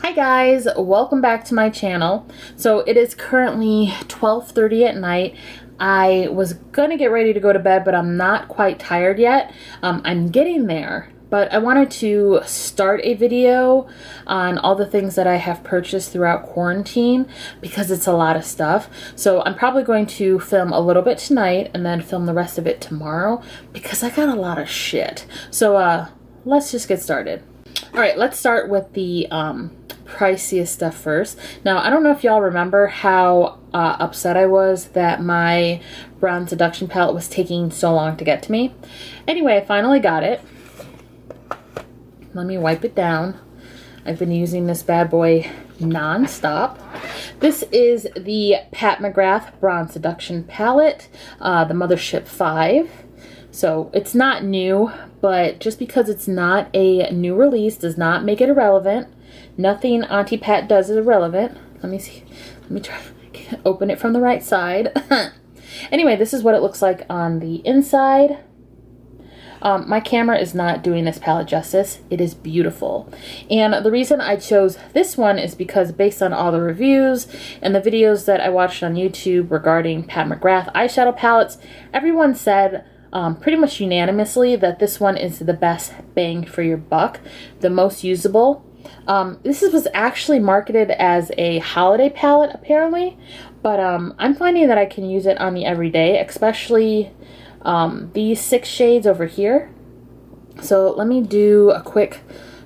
Hi guys, welcome back to my channel. So it is currently 12:30 at night. I was gonna get ready to go to bed, but I'm not quite tired yet. I'm getting there, but I wanted to start a video on all the things that I have purchased throughout quarantine because it's a lot of stuff. So I'm probably going to film a little bit tonight and then film the rest of it tomorrow because I got a lot of shit. So let's just get started. All right, let's start with the priciest stuff first. Now, I don't know if y'all remember how upset I was that my Brown Seduction palette was taking so long to get to me. Anyway, I finally got it. Let me wipe it down. I've been using this bad boy non-stop. This is the Pat McGrath Brown Seduction palette, the Mothership 5. So it's not new, but just because it's not a new release does not make it irrelevant. Nothing Auntie Pat does is irrelevant. Let me see. Let me try to open it from the right side. Anyway, this is what it looks like on the inside. My camera is not doing this palette justice. It is beautiful. And the reason I chose this one is because based on all the reviews and the videos that I watched on YouTube regarding Pat McGrath eyeshadow palettes, everyone said pretty much unanimously that this one is the best bang for your buck, the most usable. This was actually marketed as a holiday palette apparently, but I'm finding that I can use it on the everyday, especially these 6 shades over here. So let me do a quick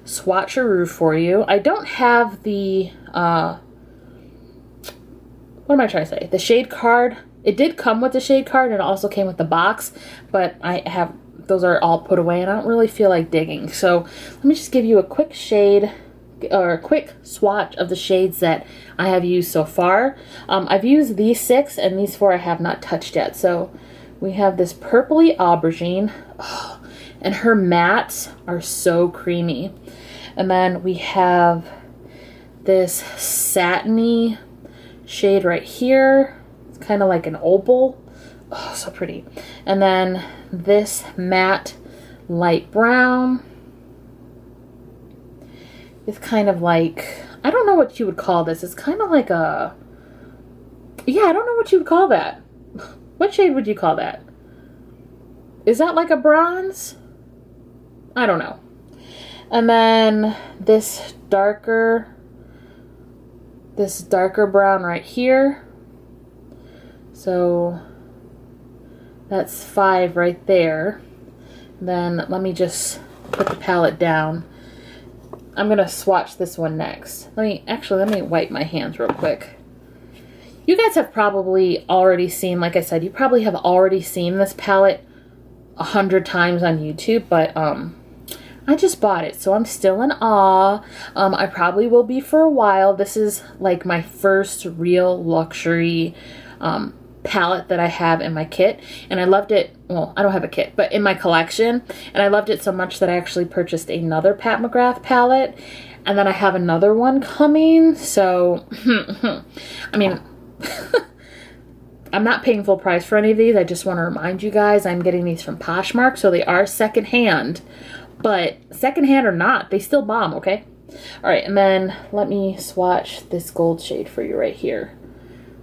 swatcheroo for you. I don't have the, what am I trying to say? The shade card. It did come with the shade card and it also came with the box, but those are all put away and I don't really feel like digging. So let me just give you a quick shade or a quick swatch of the shades that I have used so far. I've used these 6 and these 4 I have not touched yet. So we have this purpley aubergine, and her mattes are so creamy. And then we have this satiny shade right here. It's kind of like an opal. Oh, so pretty. And then this matte light brown. It's kind of like, I don't know what you would call this. It's kind of like a, yeah, I don't know what you would call that. What shade would you call that? Is that like a bronze? I don't know. And then this darker brown right here. So that's 5 right there. Then let me just put the palette down. I'm gonna swatch this one next. Let me wipe my hands real quick. You guys have probably already seen, like I said, you probably have already seen this palette 100 times on YouTube, but I just bought it, so I'm still in awe. I probably will be for a while. This is like my first real luxury palette that I have in my kit, and I loved it. Well, I don't have a kit, but in my collection, and I loved it so much that I actually purchased another Pat McGrath palette, and then I have another one coming. So I mean, I'm not paying full price for any of these. I just want to remind you guys I'm getting these from Poshmark, so they are secondhand, but secondhand or not, they still bomb. Okay. All right, and then let me swatch this gold shade for you right here.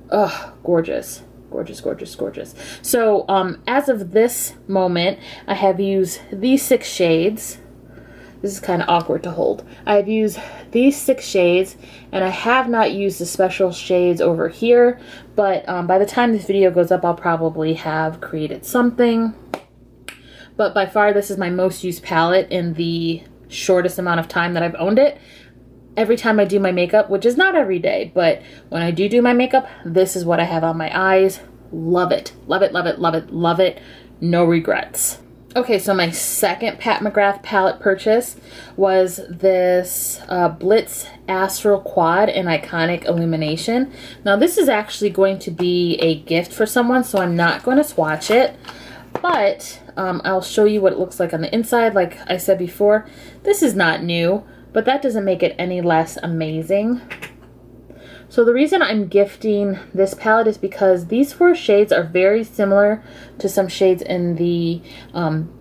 Oh, gorgeous. Gorgeous, gorgeous, gorgeous. So as of this moment, I have used these 6 shades. This is kind of awkward to hold. I have used these 6 shades, and I have not used the special shades over here, but by the time this video goes up, I'll probably have created something. But by far, this is my most used palette in the shortest amount of time that I've owned it. Every time I do my makeup, which is not every day, but when I do my makeup, this is what I have on my eyes. Love it. Love it, love it, love it, love it. No regrets. Okay, so my second Pat McGrath palette purchase was this Blitz Astral Quad in Iconic Illumination. Now this is actually going to be a gift for someone, so I'm not going to swatch it, but I'll show you what it looks like on the inside. Like I said before, this is not new, but that doesn't make it any less amazing. So the reason I'm gifting this palette is because these 4 shades are very similar to some shades in the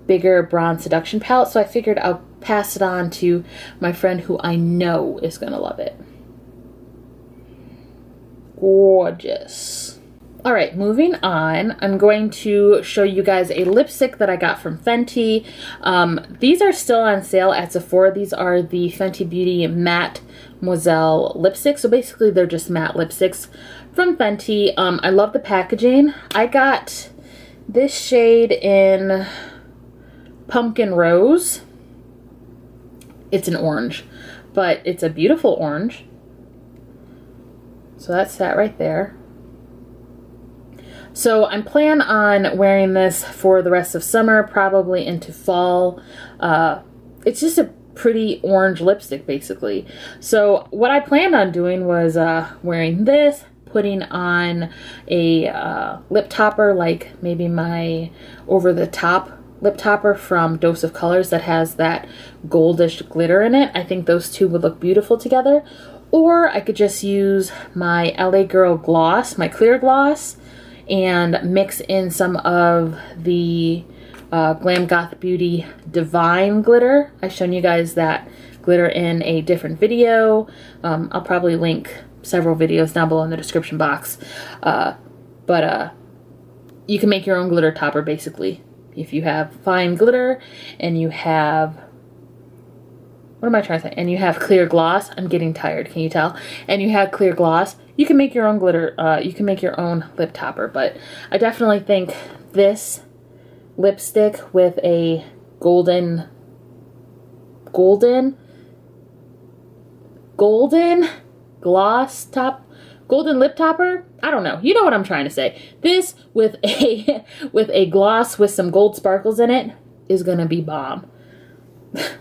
bigger Brown Seduction palette. So I figured I'll pass it on to my friend who I know is gonna love it. Gorgeous. All right, moving on, I'm going to show you guys a lipstick that I got from Fenty. These are still on sale at Sephora. These are the Fenty Beauty Matte Moselle lipsticks. So basically they're just matte lipsticks from Fenty. I love the packaging. I got this shade in Pumpkin Rose. It's an orange, but it's a beautiful orange. So that's that right there. So I'm planning on wearing this for the rest of summer, probably into fall. It's just a pretty orange lipstick, basically. So what I planned on doing was wearing this, putting on a lip topper, like maybe my over-the-top lip topper from Dose of Colors that has that goldish glitter in it. I think those two would look beautiful together. Or I could just use my LA Girl gloss, my clear gloss, and mix in some of the Glam Goth Beauty Divine glitter. I've shown you guys that glitter in a different video. I'll probably link several videos down below in the description box. But you can make your own glitter topper, basically. If you have fine glitter and you have, what am I trying to say? And you have clear gloss. I'm getting tired, can you tell? And you have clear gloss. You can make your own glitter, you can make your own lip topper, but I definitely think this lipstick with a golden gloss top, golden lip topper, I don't know, you know what I'm trying to say. This with a gloss with some gold sparkles in it is gonna be bomb.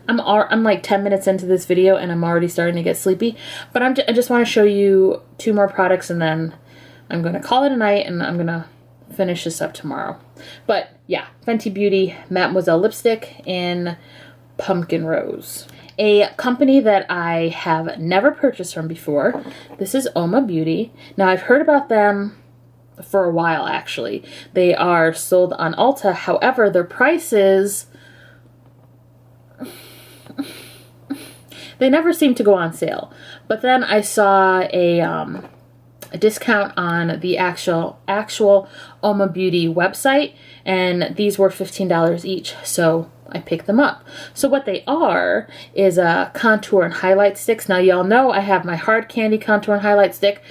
I'm like 10 minutes into this video and I'm already starting to get sleepy, but I just want to show you two more products and then I'm going to call it a night and I'm going to finish this up tomorrow. But yeah, Fenty Beauty Mademoiselle lipstick in Pumpkin Rose. A company that I have never purchased from before. This is Oma Beauty. Now I've heard about them for a while, actually. They are sold on Ulta. However, their prices, they never seem to go on sale. But then I saw a discount on the actual Oma Beauty website, and these were $15 each, so I picked them up. So what they are is a contour and highlight sticks. Now y'all know I have my hard candy contour and highlight stick,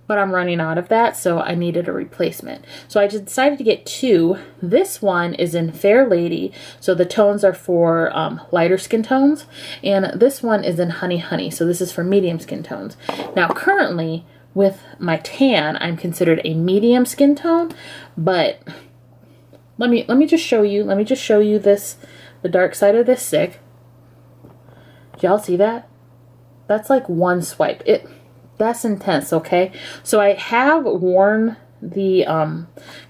but I'm running out of that, so I needed a replacement. So I just decided to get two. This one is in Fair Lady, so the tones are for lighter skin tones, and this one is in Honey Honey, so this is for medium skin tones. Now currently, with my tan, I'm considered a medium skin tone, but let me just show you. Let me just show you this, the dark side of this stick. Do y'all see that? That's like one swipe. That's intense, okay? So I have worn the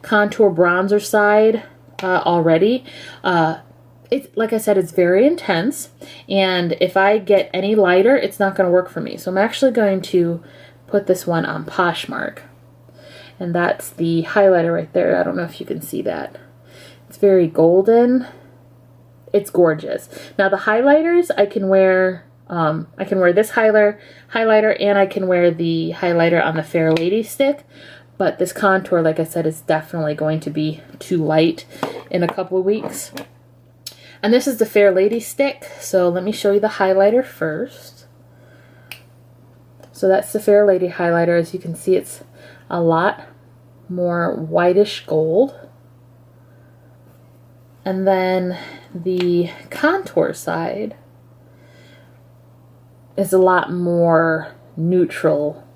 contour bronzer side already. It's like I said, it's very intense, and if I get any lighter, it's not going to work for me. So I'm actually going to put this one on Poshmark, and that's the highlighter right there. I don't know if you can see that. It's very golden. It's gorgeous. Now the highlighters, I can wear this highlighter, and I can wear the highlighter on the Fair Lady stick. But this contour, like I said, is definitely going to be too light in a couple of weeks. And this is the Fair Lady stick. So let me show you the highlighter first. So that's the Fair Lady highlighter. As you can see, it's a lot more whitish gold. And then the contour side is a lot more neutral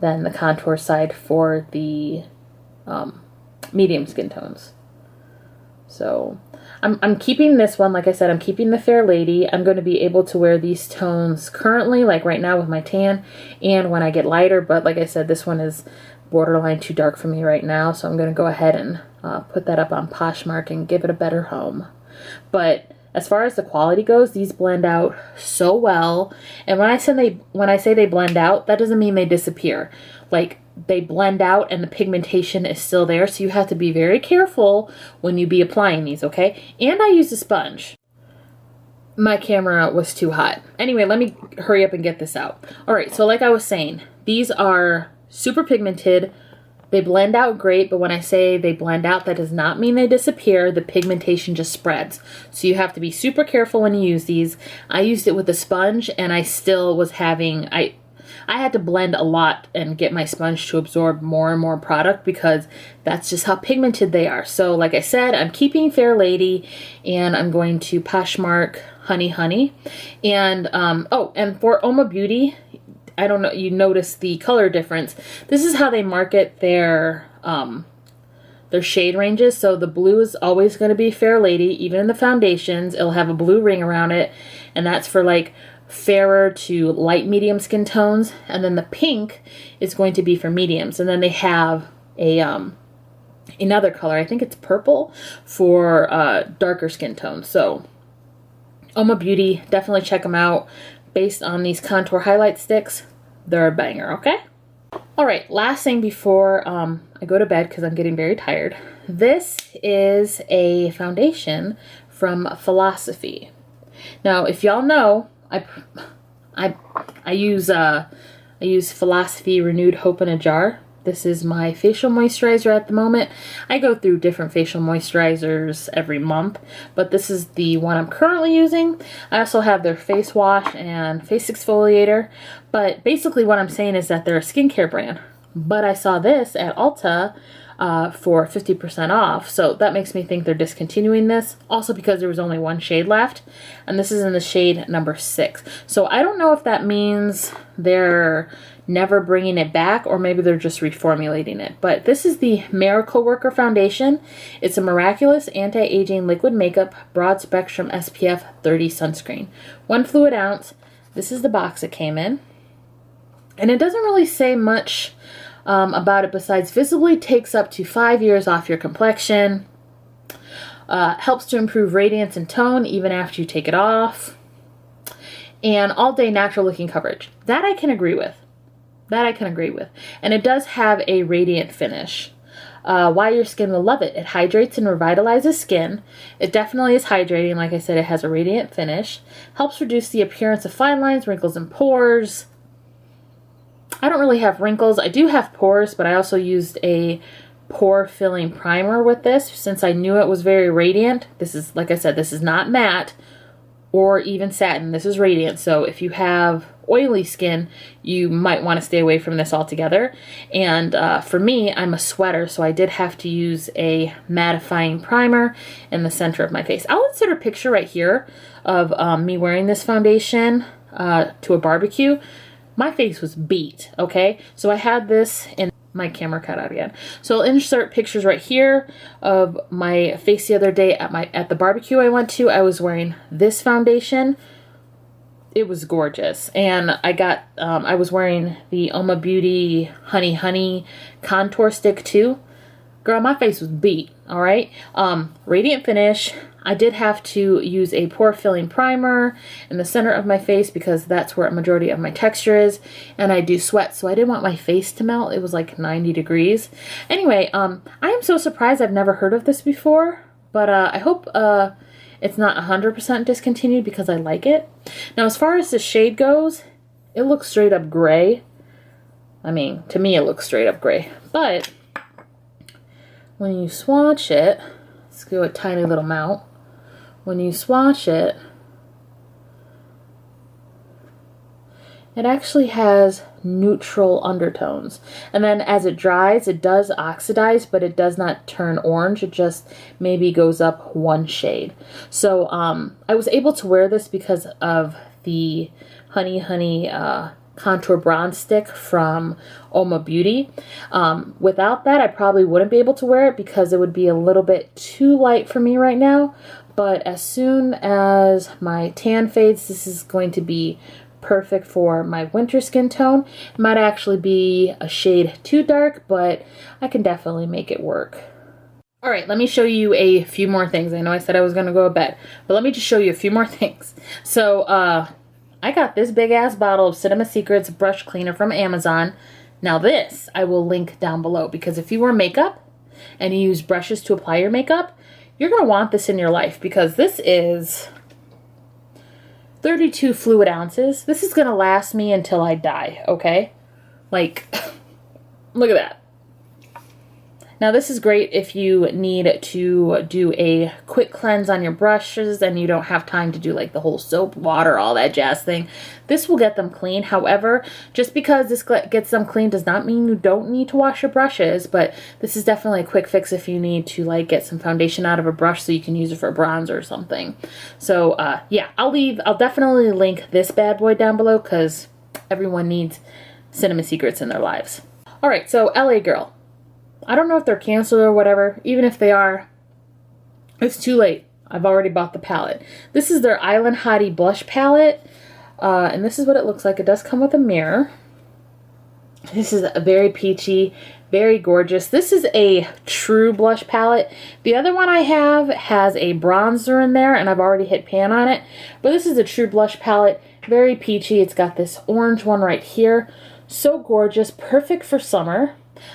than the contour side for the medium skin tones. So I'm keeping this one. Like I said, I'm keeping the Fair Lady. I'm going to be able to wear these tones currently, like right now with my tan, and when I get lighter. But like I said, this one is borderline too dark for me right now, so I'm going to go ahead and put that up on Poshmark and give it a better home. But as far as the quality goes, these blend out so well. And when I say they blend out, that doesn't mean they disappear. Like, they blend out and the pigmentation is still there, so you have to be very careful when you be applying these, okay? And I use a sponge. my camera was too hot. Anyway, let me hurry up and get this out. All right, so like I was saying, these are super pigmented. They blend out great, but when I say they blend out, that does not mean they disappear. The pigmentation just spreads. So you have to be super careful when you use these. I used it with a sponge, and I still was having, I had to blend a lot and get my sponge to absorb more and more product because that's just how pigmented they are. So like I said, I'm keeping Fair Lady, and I'm going to Poshmark Honey Honey. And, oh, and for Oma Beauty, I don't know, you notice the color difference. This is how they market their shade ranges. So the blue is always going to be Fair Lady. Even in the foundations, it'll have a blue ring around it. And that's for like fairer to light medium skin tones. And then the pink is going to be for mediums. And then they have a another color, I think it's purple, for darker skin tones. So Oma Beauty, definitely check them out. Based on these contour highlight sticks, they're a banger, okay? All right, last thing before I go to bed because I'm getting very tired. This is a foundation from Philosophy. Now, if y'all know, I use Philosophy Renewed Hope in a Jar. This is my facial moisturizer at the moment. I go through different facial moisturizers every month, but this is the one I'm currently using. I also have their face wash and face exfoliator, but basically what I'm saying is that they're a skincare brand. But I saw this at Ulta for 50% off, so that makes me think they're discontinuing this. Also because there was only one shade left, and this is in the shade number 6. So I don't know if that means they're never bringing it back, or maybe they're just reformulating it. But this is the Miracle Worker Foundation. It's a miraculous anti-aging liquid makeup, broad spectrum SPF 30 sunscreen. 1 fluid ounce. This is the box it came in. And it doesn't really say much about it besides visibly takes up to 5 years off your complexion. Helps to improve radiance and tone even after you take it off. And all day natural looking coverage. That I can agree with. That I can agree with. And it does have a radiant finish. Why your skin will love it. It hydrates and revitalizes skin. It definitely is hydrating. Like I said, it has a radiant finish. Helps reduce the appearance of fine lines, wrinkles, and pores. I don't really have wrinkles. I do have pores, but I also used a pore filling primer with this since I knew it was very radiant. This is, like I said, this is not matte or even satin. This is radiant. So if you have oily skin, you might want to stay away from this altogether. And for me, I'm a sweater, so I did have to use a mattifying primer in the center of my face. I'll insert a picture right here of me wearing this foundation to a barbecue. My face was beat, okay? So I had this in my camera cut out again. So I'll insert pictures right here of my face the other day at the barbecue I went to. I was wearing this foundation. It was gorgeous. And I was wearing the Oma Beauty Honey Honey contour stick too. Girl, my face was beat, all right? Radiant finish. I did have to use a pore filling primer in the center of my face because that's where a majority of my texture is. And I do sweat, so I didn't want my face to melt. It was like 90 degrees. Anyway, I am so surprised I've never heard of this before. But I hope it's not 100% discontinued because I like it. Now, as far as the shade goes, it looks straight up gray. I mean, to me it looks straight up gray. But when you swatch it, let's go a tiny little amount. When you swatch it, it actually has neutral undertones. And then as it dries, it does oxidize, but it does not turn orange. It just maybe goes up one shade. So I was able to wear this because of the Honey Honey contour bronze stick from Oma Beauty. Without that, I probably wouldn't be able to wear it because it would be a little bit too light for me right now. But as soon as my tan fades, this is going to be perfect for my winter skin tone. It might actually be a shade too dark, but I can definitely make it work. All right, let me show you a few more things. I know I said I was going to go to bed, but let me just show you a few more things. So I got this big ass bottle of Cinema Secrets brush cleaner from Amazon. Now this I will link down below because if you wear makeup and you use brushes to apply your makeup, you're going to want this in your life because this is 32 fluid ounces. This is gonna last me until I die, okay? Like, look at that. Now this is great if you need to do a quick cleanse on your brushes and you don't have time to do like the whole soap, water, all that jazz thing. This will get them clean. However, just because this gets them clean does not mean you don't need to wash your brushes, but this is definitely a quick fix if you need to like get some foundation out of a brush so you can use it for bronzer or something. So yeah, I'll definitely link this bad boy down below because everyone needs cinema secrets in their lives. All right, so LA Girl. I don't know if they're canceled or whatever. Even if they are, it's too late. I've already bought the palette. This is their Island Hottie blush palette. And this is what it looks like. It does come with a mirror. This is a very peachy, very gorgeous. This is a true blush palette. The other one I have has a bronzer in there, and I've already hit pan on it. But this is a true blush palette. Very peachy. It's got this orange one right here. So gorgeous. Perfect for summer.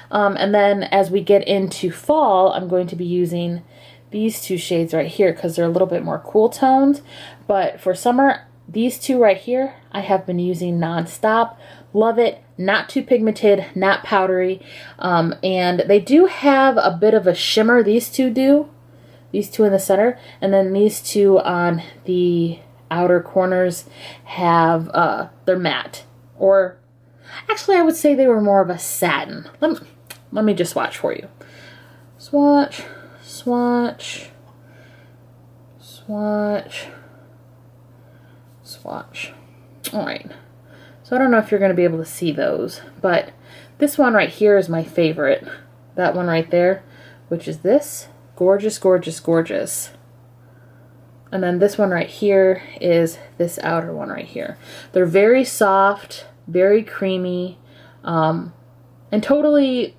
And then as we get into fall, I'm going to be using these two shades right here because they're a little bit more cool toned. But for summer, these two right here, I have been using nonstop. Love it. Not too pigmented, not powdery. And they do have a bit of a shimmer. These two do. These two in the center. And then these two on the outer corners have, they're matte. Or actually, I would say they were more of a satin. Let me just swatch for you. Swatch, swatch, swatch, swatch. All right. So I don't know if you're going to be able to see those, but this one right here is my favorite. That one right there, which is this. Gorgeous, gorgeous, gorgeous. And then this one right here is this outer one right here. They're very soft, very creamy, and totally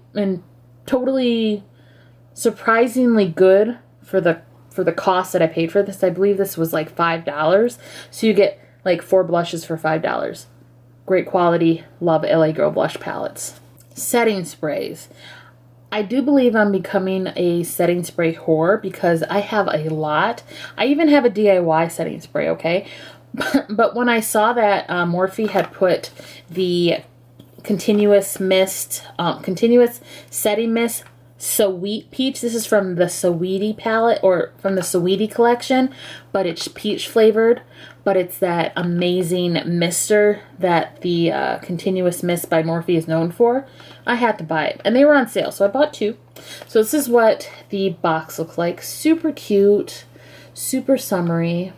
surprisingly good for the cost that I paid for this. I believe this was like $5. So you get like 4 blushes for $5. Great quality. Love LA Girl blush palettes. Setting sprays. I do believe I'm becoming a setting spray whore because I have a lot. I even have a DIY setting spray, okay? But when I saw that Morphe had put the continuous setting mist Sweet Peach. This is from the Sweetie palette or from the Sweetie collection, but it's peach flavored, but it's that amazing mister that the continuous mist by Morphe is known for. I had to buy it and they were on sale, so I bought 2. So this is what the box looks like. Super cute, super summery.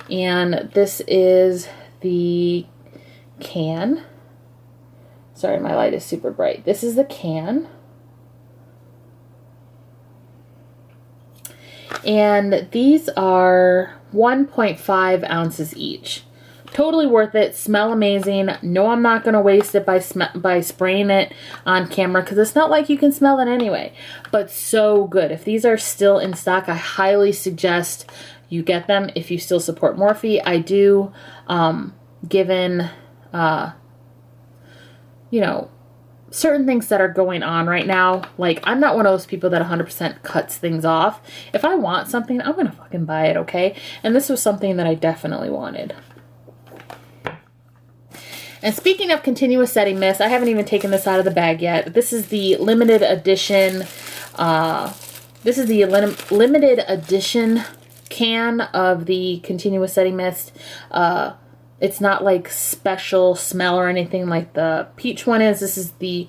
And this is the can. Sorry, my light is super bright. This is the can. And these are 1.5 ounces each. Totally worth it. Smell amazing. No, I'm not going to waste it by spraying it on camera because it's not like you can smell it anyway. But so good. If these are still in stock, I highly suggest you get them if you still support Morphe. I do, given, you know, certain things that are going on right now. Like, I'm not one of those people that 100% cuts things off. If I want something, I'm going to fucking buy it, okay? And this was something that I definitely wanted. And speaking of continuous setting mist, I haven't even taken this out of the bag yet. This is the limited edition, limited edition can of the continuous setting mist. It's not like special smell or anything like the peach one is. This is the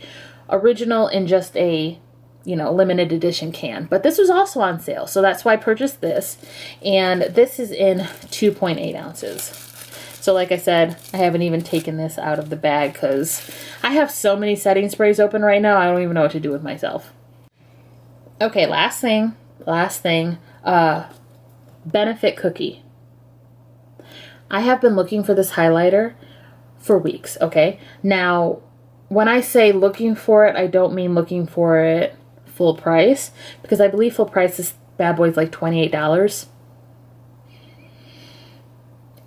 original in just a, you know, limited edition can. But this was also on sale, so that's why I purchased this. And this is in 2.8 ounces. So like I said, I haven't even taken this out of the bag because I have so many setting sprays open right now, I don't even know what to do with myself. Okay, last thing, Benefit Cookie. I have been looking for this highlighter for weeks, okay? Now, when I say looking for it, I don't mean looking for it full price, because I believe full price, this bad boy is like $28.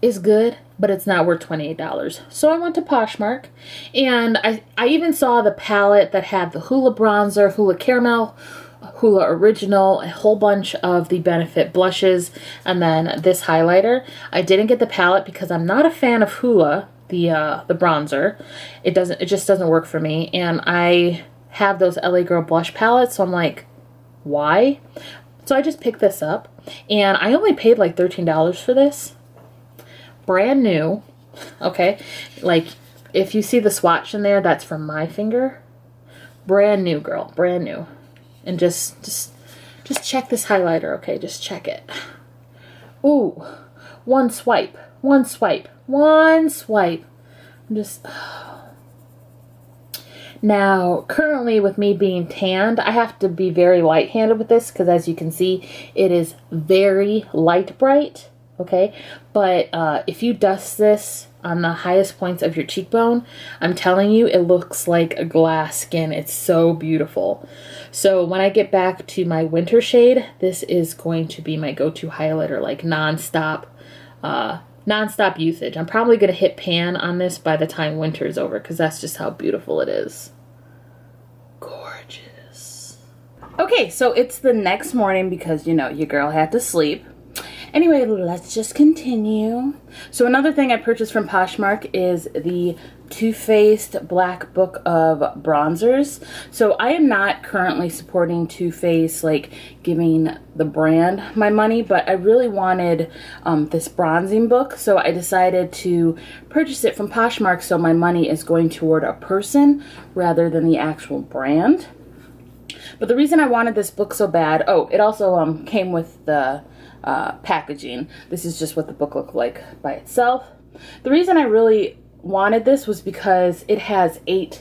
Is good, but it's not worth $28. So I went to Poshmark, and I even saw the palette that had the Hoola bronzer, Hoola caramel, Hoola Original, a whole bunch of the Benefit blushes, and then this highlighter. I didn't get the palette because I'm not a fan of Hoola, the bronzer. It just doesn't work for me, and I have those LA Girl blush palettes, so I'm like, why? So I just picked this up, and I only paid like $13 for this. Brand new, okay? Like, if you see the swatch in there, that's from my finger. Brand new, girl, brand new. And just check this highlighter, okay? Just check it. Ooh, one swipe, one swipe, one swipe. Just... Now, currently with me being tanned, I have to be very light-handed with this because as you can see, it is very light bright, okay? But if you dust this on the highest points of your cheekbone, I'm telling you, it looks like a glass skin. It's so beautiful. So when I get back to my winter shade, this is going to be my go-to highlighter, like non-stop usage. I'm probably going to hit pan on this by the time winter is over because that's just how beautiful it is. Gorgeous. Okay, so it's the next morning because, you know, your girl had to sleep. Anyway, let's just continue. So another thing I purchased from Poshmark is the Too Faced Black Book of Bronzers. So I am not currently supporting Too Faced, like giving the brand my money, but I really wanted this bronzing book. So I decided to purchase it from Poshmark so my money is going toward a person rather than the actual brand. But the reason I wanted this book so bad, oh, it also came with the packaging. This is just what the book looked like by itself. The reason I really wanted this was because it has 8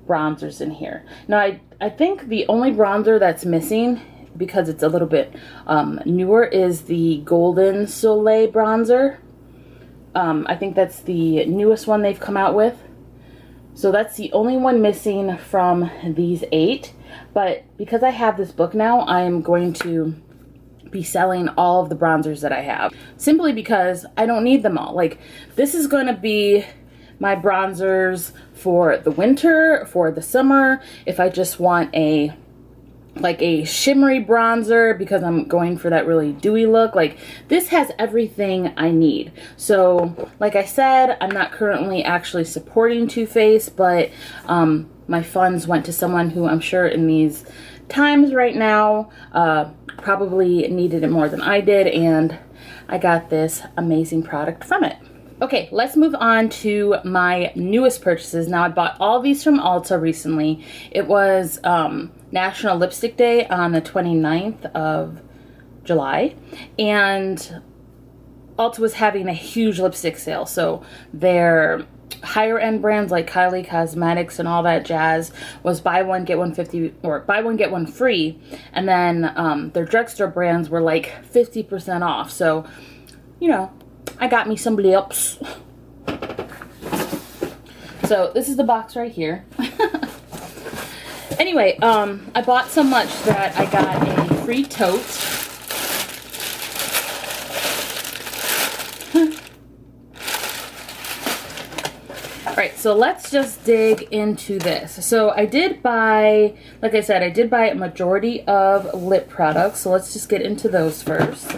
bronzers in here. Now I think the only bronzer that's missing, because it's a little bit newer, is the Golden Soleil bronzer. I think that's the newest one they've come out with. So that's the only one missing from these 8. But because I have this book now, I'm going to be selling all of the bronzers that I have, simply because I don't need them all. Like, this is going to be my bronzers for the winter, for the summer, if I just want a shimmery bronzer because I'm going for that really dewy look. Like, this has everything I need. So like I said, I'm not currently actually supporting Too Faced, but my funds went to someone who I'm sure in these times right now probably needed it more than I did, and I got this amazing product from it. Okay, let's move on to my newest purchases. Now, I bought all these from Ulta recently. It was National Lipstick Day on the 29th of July, and Ulta was having a huge lipstick sale. So their higher end brands like Kylie Cosmetics and all that jazz was buy one get one 50, or buy one get one free, and then their drugstore brands were like 50% off. So, you know, I got me some lips. So this is the box right here. Anyway, I bought so much that I got a free tote. Alright, so let's just dig into this. So I did buy, like I said, I did buy a majority of lip products. So let's just get into those first.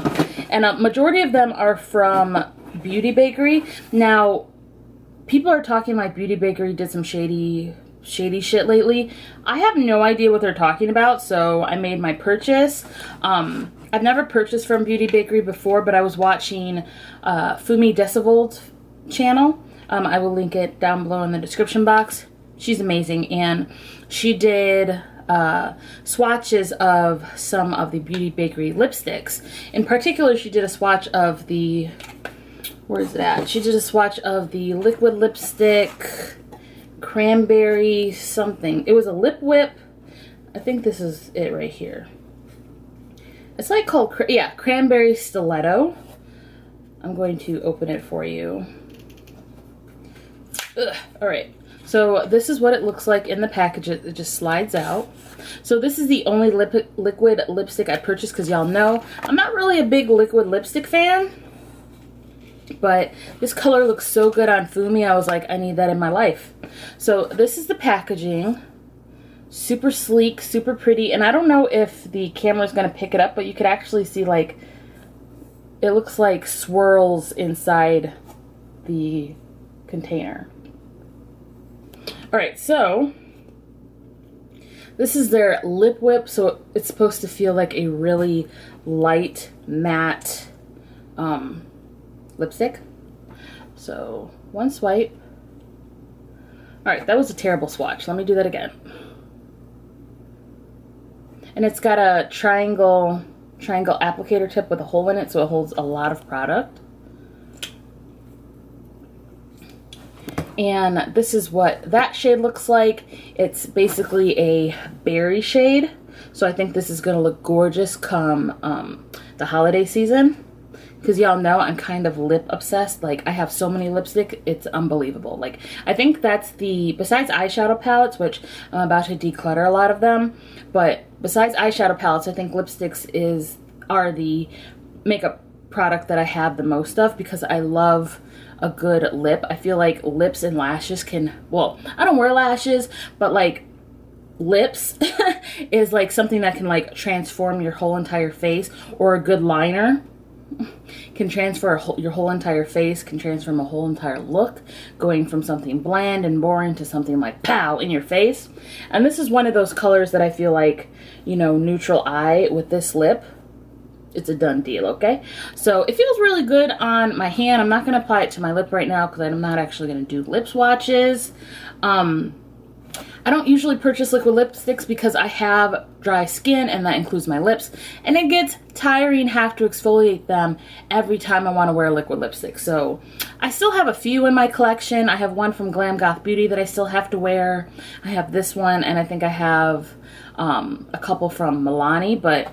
And a majority of them are from Beauty Bakery. Now, people are talking like Beauty Bakery did some shady shit lately. I have no idea what they're talking about, so I made my purchase. I've never purchased from Beauty Bakery before, but I was watching Fumi Decibel's channel. I will link it down below in the description box. She's amazing, and she did swatches of some of the Beauty Bakery lipsticks. In particular, she did a swatch of the, where is it at? She did a swatch of the liquid lipstick, cranberry something. It was a lip whip. I think this is it right here. It's like called, yeah, Cranberry Stiletto. I'm going to open it for you. Alright, so this is what it looks like in the package. It just slides out. So this is the only liquid lipstick I purchased because y'all know I'm not really a big liquid lipstick fan. But this color looks so good on Fumi, I was like, I need that in my life. So this is the packaging. Super sleek, super pretty. And I don't know if the camera is going to pick it up, but you could actually see like, it looks like swirls inside the container. All right, so this is their lip whip. So it's supposed to feel like a really light, matte lipstick. So one swipe. All right, that was a terrible swatch. Let me do that again. And it's got a triangle applicator tip with a hole in it, so it holds a lot of product. And this is what that shade looks like. It's basically a berry shade. So I think this is gonna look gorgeous come the holiday season. Because y'all know I'm kind of lip obsessed. Like, I have so many lipstick, it's unbelievable. Like, I think that's besides eyeshadow palettes, which I'm about to declutter a lot of them, but besides eyeshadow palettes, I think lipsticks are the makeup product that I have the most of, because I love a good lip. I feel like lips and lashes well, I don't wear lashes, but like lips is like something that can like transform your whole entire face, or a good liner can transfer your whole entire face, can transform a whole entire look, going from something bland and boring to something like pow in your face. And this is one of those colors that I feel like, you know, neutral eye with this lip, it's a done deal, okay? So it feels really good on my hand. I'm not going to apply it to my lip right now because I'm not actually going to do lip swatches. I don't usually purchase liquid lipsticks because I have dry skin, and that includes my lips, and it gets tiring have to exfoliate them every time I want to wear liquid lipstick. So I still have a few in my collection. I have one from Oma Beauty that I still have to wear. I have this one, and I think I have a couple from Milani, but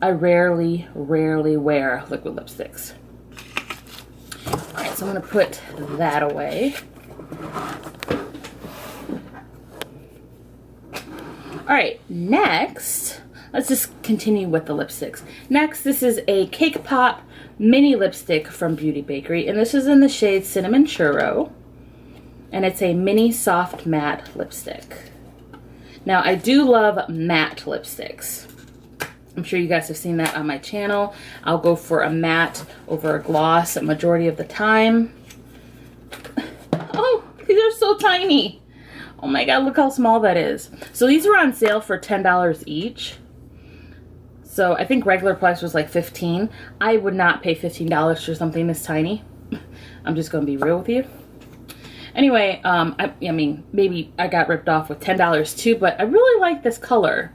I rarely wear liquid lipsticks. All right, so I'm going to put that away. All right, next, let's just continue with the lipsticks. Next, this is a Cake Pop mini lipstick from Beauty Bakery, and this is in the shade Cinnamon Churro, and it's a mini soft matte lipstick. Now, I do love matte lipsticks. I'm sure you guys have seen that on my channel. I'll go for a matte over a gloss a majority of the time. Oh, these are so tiny. Oh my god, look how small that is. So these are on sale for $10 each. So I think regular price was like $15. I would not pay $15 for something this tiny. I'm just gonna be real with you. Anyway, I mean, maybe I got ripped off with $10 too, but I really like this color.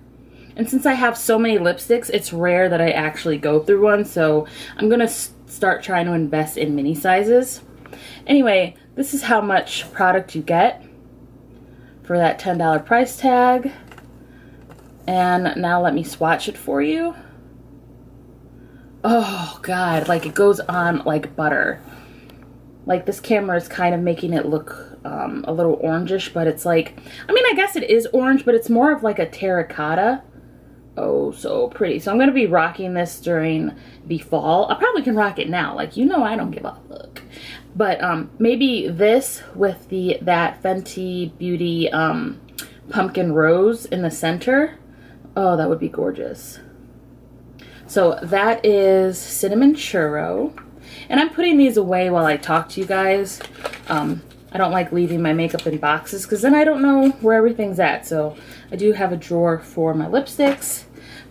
And since I have so many lipsticks, it's rare that I actually go through one, so I'm gonna start trying to invest in mini sizes. Anyway, this is how much product you get for that $10 price tag. And now let me swatch it for you. Oh god, like it goes on like butter. Like this camera is kind of making it look a little orangish, but it's like, I mean, I guess it is orange, but it's more of like a terracotta. Oh, so pretty. So I'm going to be rocking this during the fall. I probably can rock it now. Like, you know, I don't give a look. But maybe this with that Fenty Beauty pumpkin rose in the center. Oh, that would be gorgeous. So that is Cinnamon Churro. And I'm putting these away while I talk to you guys. I don't like leaving my makeup in boxes because then I don't know where everything's at. So I do have a drawer for my lipsticks.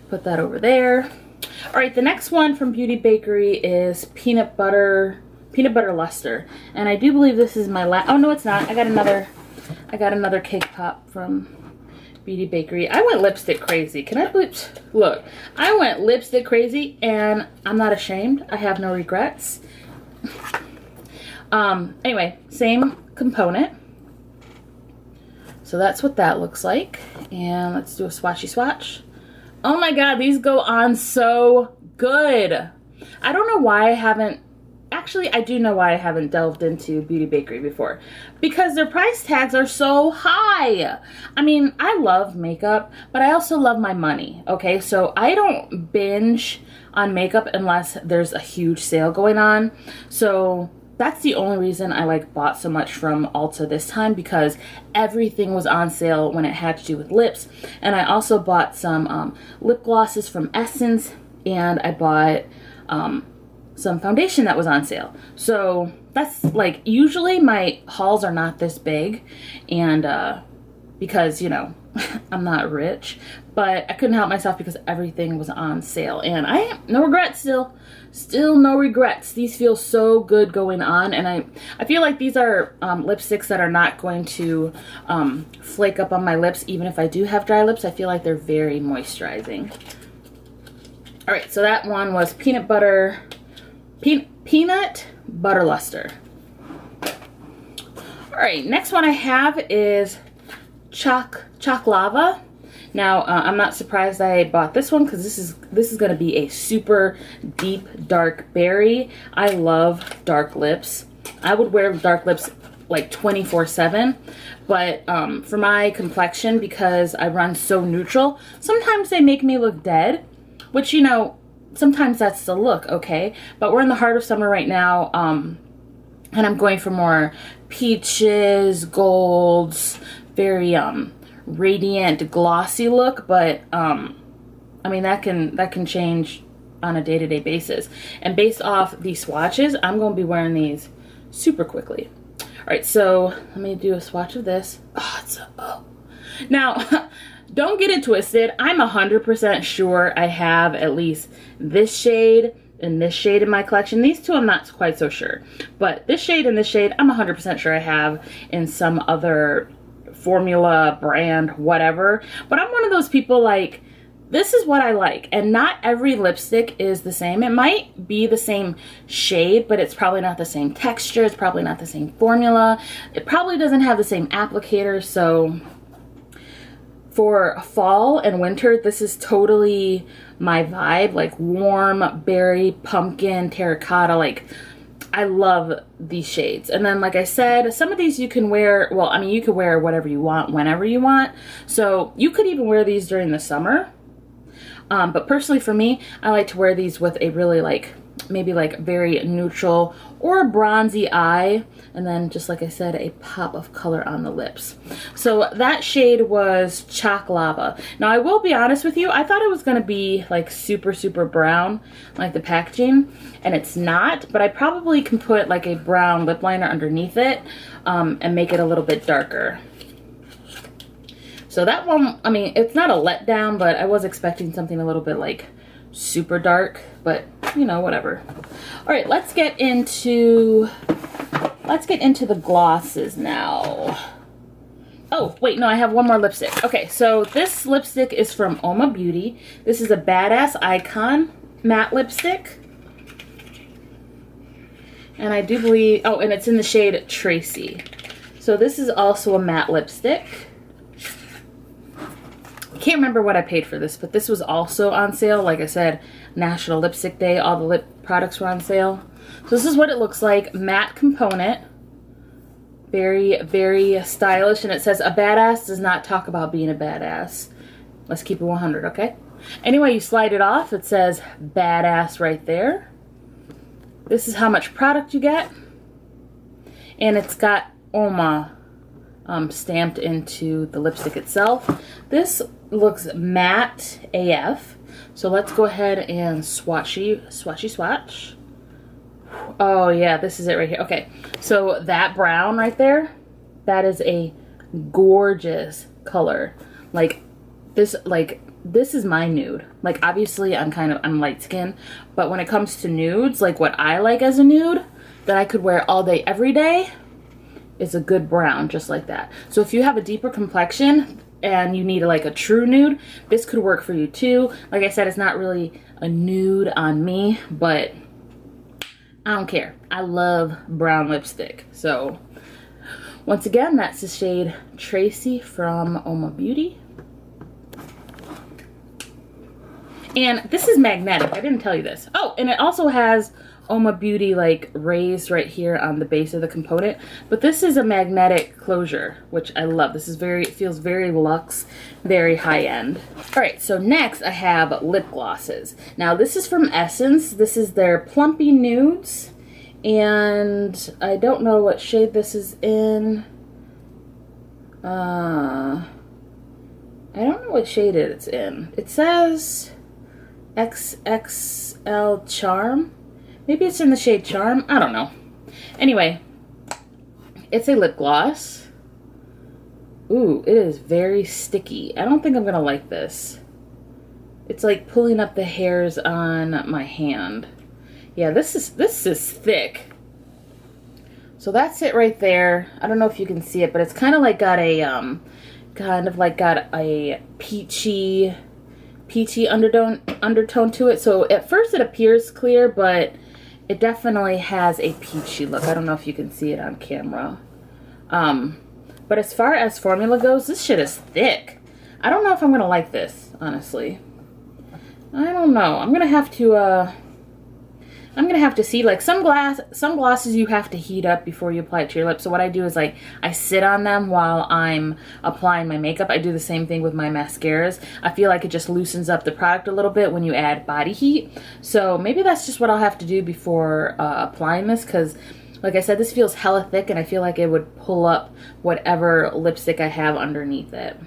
Put that over there. All right, the next one from Beauty Bakery is peanut butter luster, and I do believe this is my last. Oh no, it's not. I got another Cake Pop from Beauty Bakery. I went lipstick crazy. Can I believe? Look, I went lipstick crazy, and I'm not ashamed. I have no regrets. Anyway, same component. So that's what that looks like, and let's do a swatchy swatch. Oh my god, these go on so good. I don't know why I haven't, actually I do know why I haven't delved into Beauty Bakery before. Because their price tags are so high. I mean, I love makeup, but I also love my money, okay? So I don't binge on makeup unless there's a huge sale going on. So that's the only reason I like bought so much from Ulta this time, because everything was on sale when it had to do with lips. And I also bought some lip glosses from Essence, and I bought some foundation that was on sale. So that's like, usually my hauls are not this big, and because, you know, I'm not rich, but I couldn't help myself because everything was on sale, and no regrets still no regrets. These feel so good going on, and I feel like these are lipsticks that are not going to flake up on my lips even if I do have dry lips. I feel like they're very moisturizing. All right, so that one was peanut butter luster. All right, next one I have is Choc Lava. Now, I'm not surprised I bought this one because this is going to be a super deep, dark berry. I love dark lips. I would wear dark lips like 24/7, but for my complexion, because I run so neutral, sometimes they make me look dead, which, you know, sometimes that's the look, okay? But we're in the heart of summer right now, and I'm going for more peaches, golds, very radiant, glossy look, but I mean, that can change on a day-to-day basis. And based off these swatches, I'm going to be wearing these super quickly. All right, so let me do a swatch of this. Now, don't get it twisted. I'm 100% sure I have at least this shade and this shade in my collection. These two I'm not quite so sure, but this shade and this shade I'm 100% sure I have in some other formula, brand, whatever. But I'm one of those people, like, this is what I like, and not every lipstick is the same. It might be the same shade, but it's probably not the same texture. It's probably not the same formula. It probably doesn't have the same applicator. So for fall and winter, this is totally my vibe, like warm berry, pumpkin, terracotta. Like, I love these shades. And then, like I said, some of these you can wear, well, I mean, you can wear whatever you want, whenever you want. So you could even wear these during the summer. But personally for me, I like to wear these with a really, like, maybe like very neutral or bronzy eye, and then just like I said, a pop of color on the lips. So that shade was Choc Lava. Now I will be honest with you, I thought it was going to be like super brown like the packaging, and it's not, but I probably can put like a brown lip liner underneath it and make it a little bit darker. So that one, I mean, it's not a letdown, but I was expecting something a little bit like super dark, but you know, whatever. All right, let's get into the glosses now. Oh, wait, no, I have one more lipstick. Okay, so this lipstick is from Oma Beauty. This is a Badass Icon matte lipstick. And I do believe, oh, and it's in the shade Tracy. So this is also a matte lipstick. I can't remember what I paid for this, but this was also on sale. Like I said, National Lipstick Day, all the lip products were on sale. So this is what it looks like, matte component. Very stylish, and it says, a badass does not talk about being a badass. Let's keep it 100, okay? Anyway, you slide it off, it says badass right there. This is how much product you get. And it's got Oma stamped into the lipstick itself. This looks matte AF. So let's go ahead and swatch. Oh yeah, this is it right here. Okay, so that brown right there, that is a gorgeous color. Like this is my nude. Like, obviously I'm light skinned, but when it comes to nudes, like what I like as a nude that I could wear all day every day is a good brown, just like that. So if you have a deeper complexion and you need like a true nude, this could work for you too. Like I said, it's not really a nude on me, but I don't care. I love brown lipstick. So once again, that's the shade Tracy from Oma Beauty. And this is magnetic. I didn't tell you this. Oh, and it also has Oma Beauty like raised right here on the base of the component. But this is a magnetic closure, which I love. This is it feels very luxe, very high end. All right, so next I have lip glosses. Now this is from Essence. This is their Plumpy Nudes. And I don't know what shade this is in. I don't know what shade it's in. It says XXL Charm. Maybe it's in the shade Charm. I don't know. Anyway, it's a lip gloss. Ooh, it is very sticky. I don't think I'm gonna like this. It's like pulling up the hairs on my hand. Yeah, this is thick. So that's it right there. I don't know if you can see it, but it's kind of like got a peachy undertone to it. So at first it appears clear, but it definitely has a peachy look. I don't know if you can see it on camera. But as far as formula goes, this shit is thick. I don't know if I'm gonna like this, honestly. I don't know. I'm gonna have to see. Like some glosses you have to heat up before you apply it to your lips. So what I do is like I sit on them while I'm applying my makeup. I do the same thing with my mascaras. I feel like it just loosens up the product a little bit when you add body heat. So maybe that's just what I'll have to do before applying this, because like I said, this feels hella thick and I feel like it would pull up whatever lipstick I have underneath it.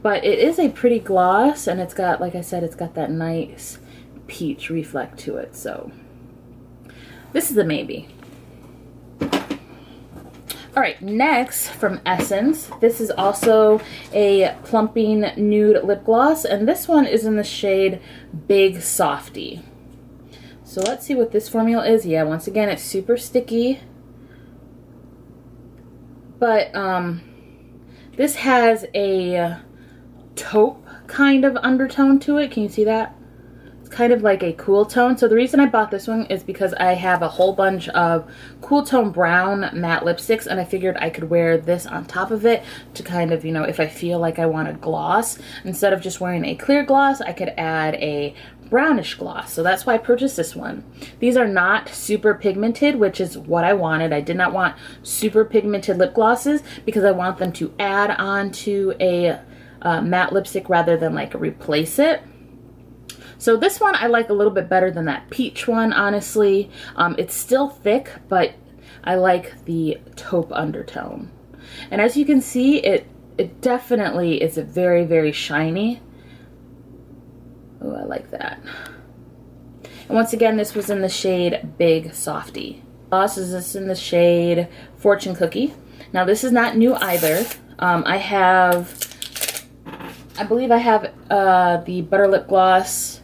But it is a pretty gloss, and it's got, like I said, it's got that nice peach reflect to it. So this is a maybe. All right, next from Essence. This is also a plumping nude lip gloss, and this one is in the shade Big Softy. So let's see what this formula is. Yeah, once again, it's super sticky. But this has a taupe kind of undertone to it. Can you see that? It's kind of like a cool tone. So the reason I bought this one is because I have a whole bunch of cool tone brown matte lipsticks, and I figured I could wear this on top of it to kind of, you know, if I feel like I want a gloss, instead of just wearing a clear gloss, I could add a brownish gloss. So that's why I purchased this one. These are not super pigmented, which is what I wanted. I did not want super pigmented lip glosses because I want them to add on to a matte lipstick rather than like replace it. So this one I like a little bit better than that peach one, honestly. It's still thick, but I like the taupe undertone. And as you can see, it definitely is a very, very shiny. Oh, I like that. And once again, this was in the shade Big Softy. Gloss is this in the shade Fortune Cookie. Now this is not new either. I believe I have the Butter Gloss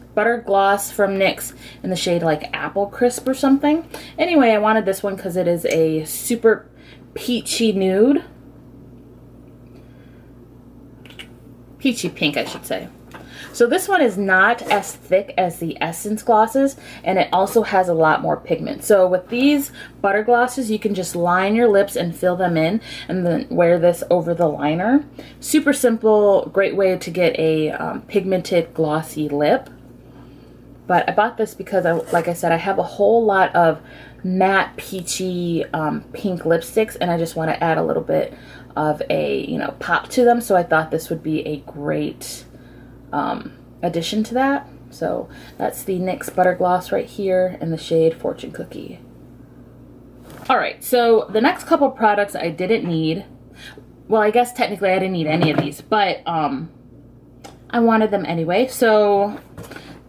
from NYX in the shade like Apple Crisp or something. Anyway, I wanted this one because it is a super peachy nude. Peachy pink, I should say. So this one is not as thick as the Essence glosses, and it also has a lot more pigment. So with these butter glosses, you can just line your lips and fill them in and then wear this over the liner. Super simple, great way to get a pigmented glossy lip. But I bought this because, like I said, I have a whole lot of matte peachy pink lipsticks, and I just want to add a little bit of a, you know, pop to them. So I thought this would be a great addition to that. So that's the NYX Butter Gloss right here in the shade Fortune Cookie. Alright, so the next couple products I didn't need. Well, I guess technically I didn't need any of these, but I wanted them anyway. So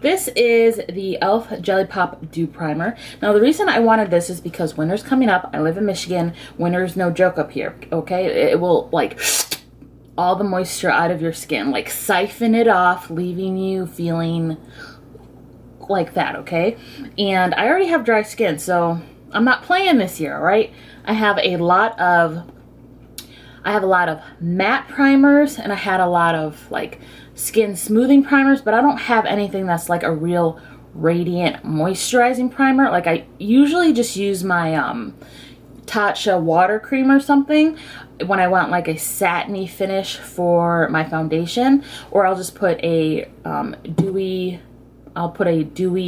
this is the e.l.f. Jelly Pop Dew Primer. Now the reason I wanted this is because winter's coming up. I live in Michigan. Winter's no joke up here, okay? It will like all the moisture out of your skin, like siphon it off, leaving you feeling like that, okay? And I already have dry skin, so I'm not playing this year, right? I have a lot of matte primers, and I had a lot of like skin smoothing primers, but I don't have anything that's like a real radiant moisturizing primer. Like I usually just use my Tatcha water cream or something when I want like a satiny finish for my foundation, or I'll just put a dewy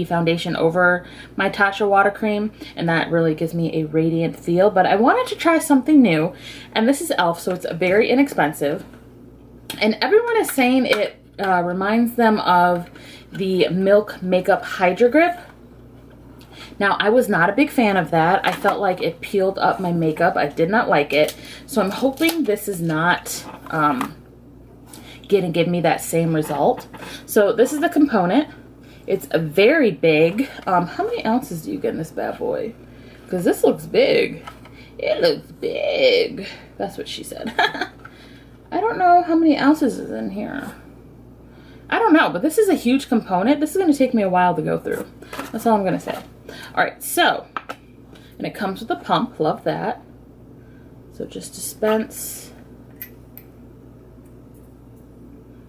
foundation over my Tatcha water cream, and that really gives me a radiant feel. But I wanted to try something new, and this is e.l.f., so it's very inexpensive, and everyone is saying it reminds them of the Milk Makeup Hydra Grip. Now, I was not a big fan of that. I felt like it peeled up my makeup. I did not like it. So I'm hoping this is not gonna give me that same result. So this is the component. It's a very big. How many ounces do you get in this bad boy? Because this looks big. It looks big. That's what she said. I don't know how many ounces is in here. I don't know, but this is a huge component. This is going to take me a while to go through. That's all I'm going to say. All right, so, and it comes with a pump. Love that. So just dispense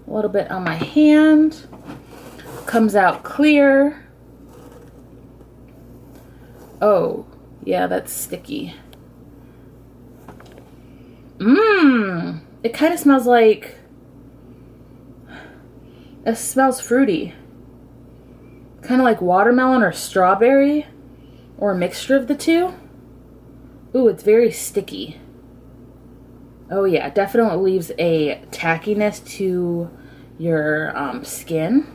a little bit on my hand. Comes out clear. Oh, yeah, that's sticky. It kind of smells like, it smells fruity. Kind of like watermelon or strawberry, or a mixture of the two. Ooh, it's very sticky. Oh yeah, it definitely leaves a tackiness to your skin.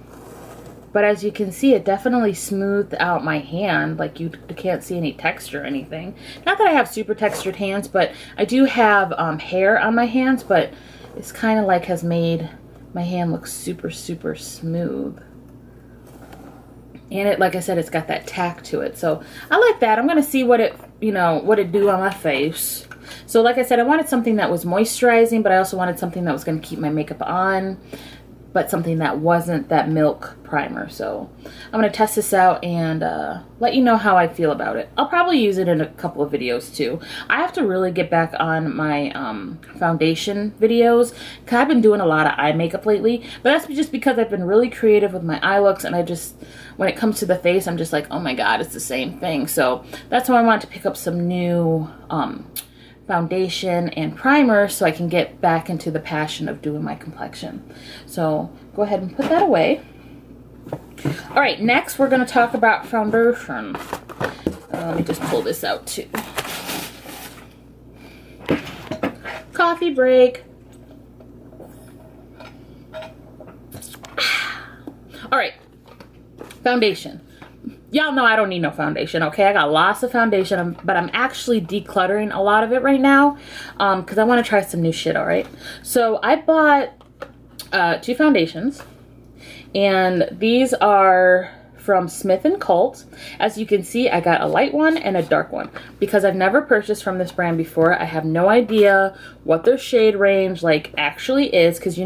But as you can see, it definitely smoothed out my hand. Like you can't see any texture or anything. Not that I have super textured hands, but I do have hair on my hands, but it's kind of like has made my hand look super, super smooth. And it, like I said, it's got that tack to it. So I like that. I'm gonna see what it, what it do on my face. So like I said, I wanted something that was moisturizing, but I also wanted something that was gonna keep my makeup on, but something that wasn't that milk primer. So I'm going to test this out and let you know how I feel about it. I'll probably use it in a couple of videos too. I have to really get back on my foundation videos, because I've been doing a lot of eye makeup lately, but that's just because I've been really creative with my eye looks, and I just, when it comes to the face, I'm just like, oh my god, it's the same thing. So that's why I wanted to pick up some new foundation and primer so I can get back into the passion of doing my complexion. So go ahead and put that away. All right, next we're going to talk about foundation. Let me just pull this out too. Coffee break. All right, foundation. Y'all know I don't need no foundation, okay? I got lots of foundation, but I'm actually decluttering a lot of it right now because I want to try some new shit, all right? So I bought 2 foundations, and these are from Smith & Colt. As you can see, I got a light one and a dark one because I've never purchased from this brand before. I have no idea what their shade range like actually is, because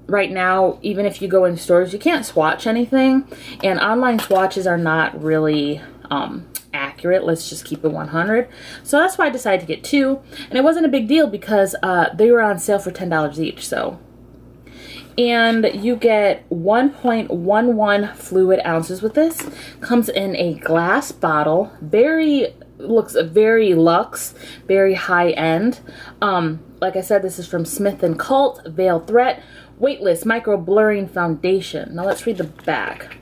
right now, even if you go in stores, you can't swatch anything, and online swatches are not really accurate. Let's just keep it 100. So that's why I decided to get 2, and it wasn't a big deal because they were on sale for $10 each. So, and you get 1.11 fluid ounces with this. Comes in a glass bottle. Looks very luxe, very high end. Like I said, this is from Smith & Colt Veil Threat Weightless Micro Blurring Foundation. Now let's read the back.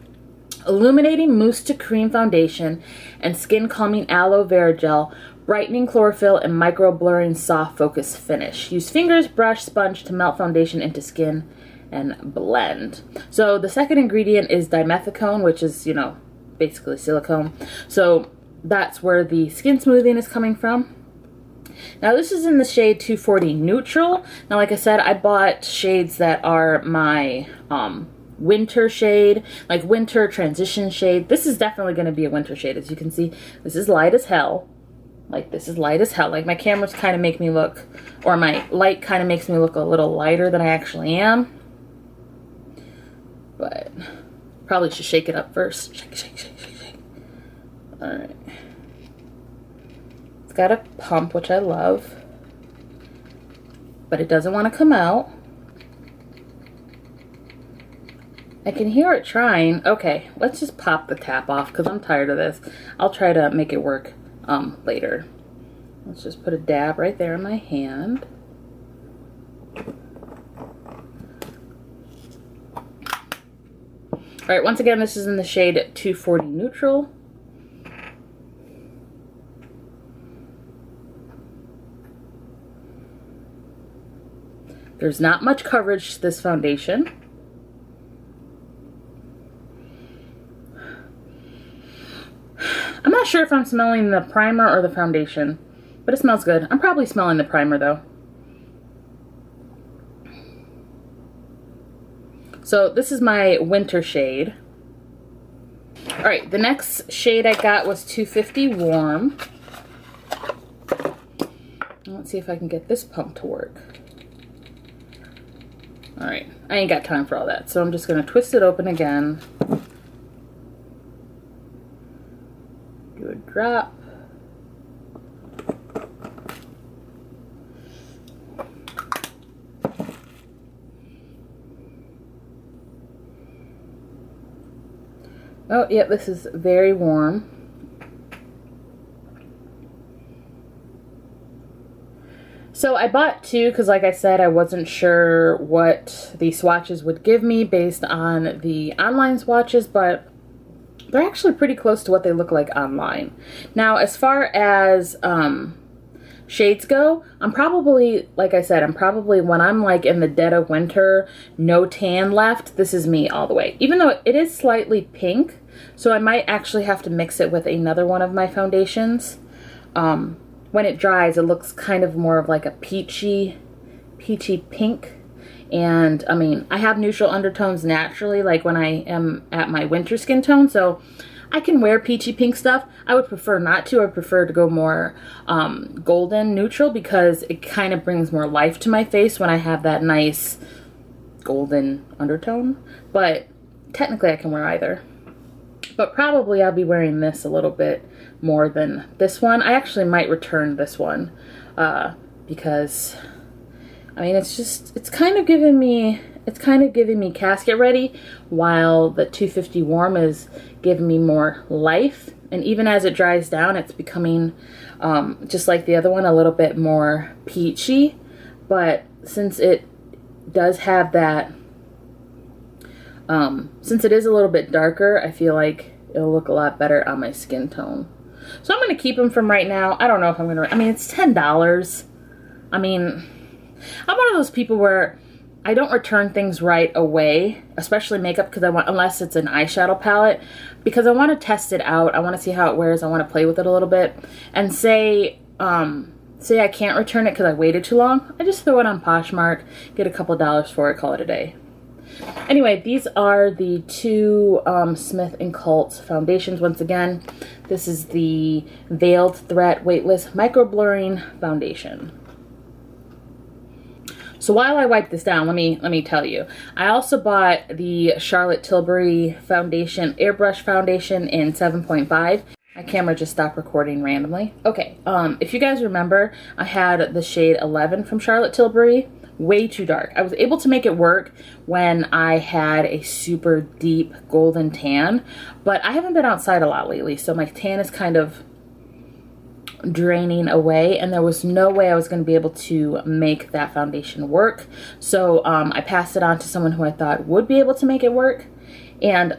Illuminating mousse to cream foundation and skin calming aloe vera gel, brightening chlorophyll and micro blurring soft focus finish. Use fingers, brush, sponge to melt foundation into skin and blend. So the second ingredient is dimethicone, which is, basically silicone. So that's where the skin smoothing is coming from. Now this is in the shade 240 Neutral. Now like I said, I bought shades that are my winter shade, like winter transition shade. This is definitely going to be a winter shade. As you can see, this is light as hell. Like this is light as hell. Like my cameras kind of make me look, or my light kind of makes me look a little lighter than I actually am. But probably should shake it up first. Shake, shake, shake, shake, shake. All right. Got a pump, which I love, but it doesn't want to come out. I can hear it trying. Okay, let's just pop the cap off because I'm tired of this. I'll try to make it work later. Let's just put a dab right there in my hand. All right, once again, this is in the shade 240 Neutral. There's not much coverage to this foundation. sure if I'm smelling the primer or the foundation, but it smells good. I'm probably smelling the primer though. So this is my winter shade. All right, the next shade I got was 250 Warm. Let's see if I can get this pump to work. All right, I ain't got time for all that, so I'm just gonna twist it open again. Do a drop. Oh, yeah, this is very warm. So I bought two because, like I said, I wasn't sure what the swatches would give me based on the online swatches, but they're actually pretty close to what they look like online. Now, as far as shades go, I'm probably, like I said, when I'm like in the dead of winter, no tan left, this is me all the way. Even though it is slightly pink, so I might actually have to mix it with another one of my foundations. When it dries, it looks kind of more of like a peachy pink. And I mean, I have neutral undertones naturally, like when I am at my winter skin tone, so I can wear peachy pink stuff. I would prefer not to. I prefer to go more golden neutral because it kind of brings more life to my face when I have that nice golden undertone. But technically I can wear either. But probably I'll be wearing this a little bit more than this one. I actually might return this one because I mean, it's kind of giving me casket ready, while the 250 Warm is giving me more life. And even as it dries down, it's becoming just like the other one, a little bit more peachy. But since it does have that, since it is a little bit darker, I feel like it'll look a lot better on my skin tone. So I'm going to keep them from right now. I don't know if I'm going to, I mean, it's $10. I mean, I'm one of those people where I don't return things right away, especially makeup, because unless it's an eyeshadow palette, because I want to test it out. I want to see how it wears. I want to play with it a little bit. And say I can't return it because I waited too long, I just throw it on Poshmark, get a couple dollars for it, call it a day. Anyway, these are the two Smith & Cult foundations. Once again, this is the Veiled Threat Weightless Micro Blurring Foundation. So while I wipe this down, let me tell you, I also bought the Charlotte Tilbury foundation, airbrush foundation in 7.5. My camera just stopped recording randomly. Okay, if you guys remember, I had the shade 11 from Charlotte Tilbury. Way too dark. I was able to make it work when I had a super deep golden tan, but I haven't been outside a lot lately, so my tan is kind of draining away, and there was no way I was going to be able to make that foundation work. So I passed it on to someone who I thought would be able to make it work, and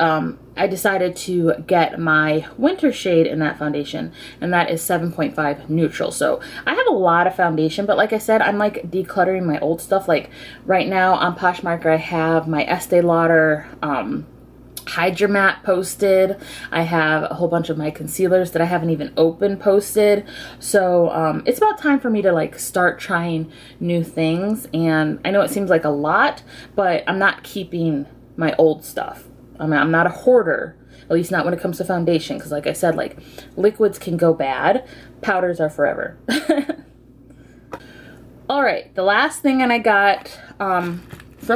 I decided to get my winter shade in that foundation, and that is 7.5 neutral. So I have a lot of foundation, but like I said, I'm like decluttering my old stuff. Like right now on Poshmark, I have my Estee Lauder Hydra Matte posted. I have a whole bunch of my concealers that I haven't even opened posted. So it's about time for me to like start trying new things. And I know it seems like a lot, but I'm not keeping my old stuff. I mean, I'm not a hoarder, at least not when it comes to foundation, because like I said, like liquids can go bad, powders are forever. All right, the last thing that I got from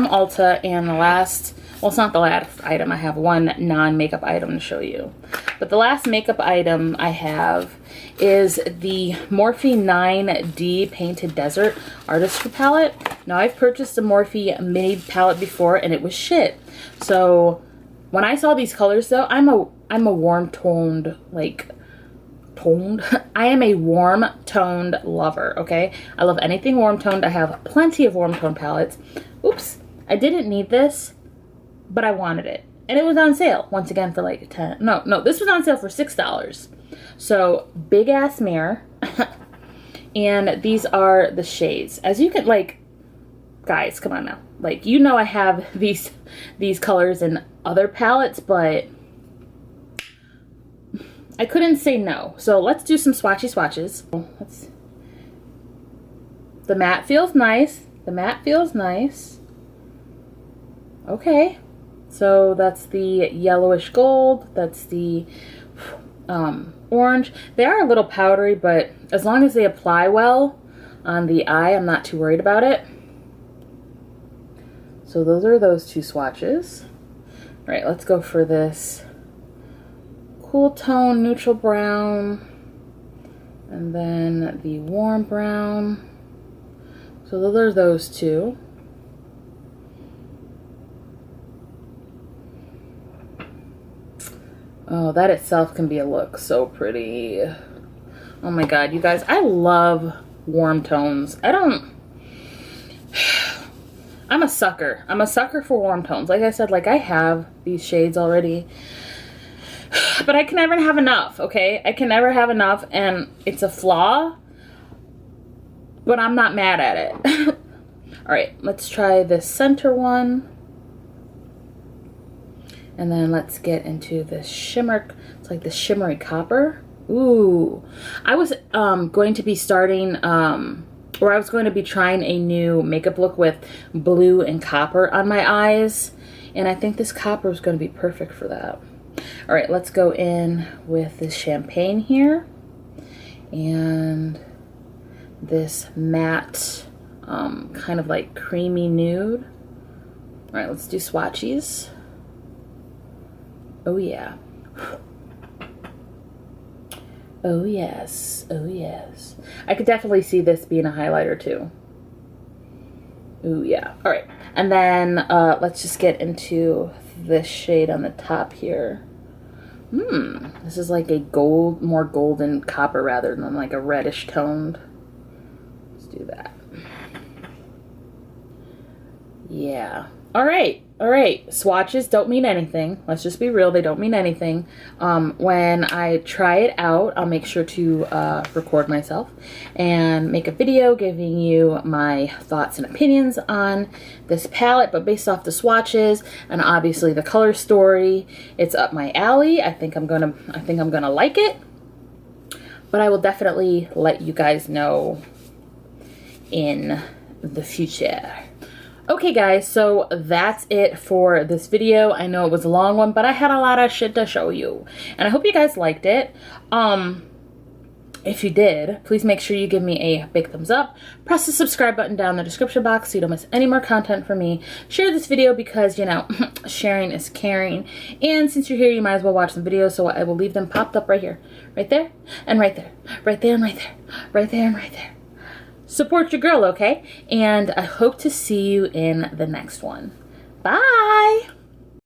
Ulta, and the last, well, it's not the last item, I have one non-makeup item to show you. But the last makeup item I have is the Morphe 9D Painted Desert Artistry Palette. Now, I've purchased a Morphe mini palette before, and it was shit. So when I saw these colors, though, I'm a warm-toned, I am a warm-toned lover, okay? I love anything warm-toned. I have plenty of warm-toned palettes. Oops, I didn't need this, but I wanted it. And it was on sale, once again, for like no, this was on sale for $6. So, big-ass mirror. And these are the shades. As you can, like, guys, come on now. Like, you know I have these colors in other palettes, but I couldn't say no. So let's do some swatches. The matte feels nice. The matte feels nice. Okay. So that's the yellowish gold. That's the orange. They are a little powdery, but as long as they apply well on the eye, I'm not too worried about it. So those are those two swatches. All right, let's go for this cool tone neutral brown and then the warm brown. So those are those two. Oh, that itself can be a look. So pretty. Oh my god, you guys, I love warm tones. I'm a sucker. I'm a sucker for warm tones. Like I said, like I have these shades already. But I can never have enough, okay? I can never have enough, and it's a flaw, but I'm not mad at it. All right, let's try this center one. And then let's get into this shimmer. It's like the shimmery copper. Ooh. I was going to be starting, or I was going to be trying a new makeup look with blue and copper on my eyes. And I think this copper is going to be perfect for that. All right, let's go in with this champagne here. And this matte, kind of like creamy nude. All right, let's do swatches. Oh yeah. Oh yes, oh yes. I could definitely see this being a highlighter too. Ooh yeah. All right, and then let's just get into this shade on the top here. This is like a gold, more golden copper rather than like a reddish toned. Let's do that. Yeah. All right. All right. Swatches don't mean anything. Let's just be real. They don't mean anything. When I try it out, I'll make sure to record myself and make a video giving you my thoughts and opinions on this palette. But based off the swatches and obviously the color story, it's up my alley. I think I'm gonna like it. But I will definitely let you guys know in the future. Okay guys, so that's it for this video. I know it was a long one, but I had a lot of shit to show you. And I hope you guys liked it. If you did, please make sure you give me a big thumbs up. Press the subscribe button down in the description box so you don't miss any more content from me. Share this video because, you know, sharing is caring. And since you're here, you might as well watch some videos, so I will leave them popped up right here. Right there, and right there. Right there, and right there. Right there, and right there. Support your girl, okay? And I hope to see you in the next one. Bye!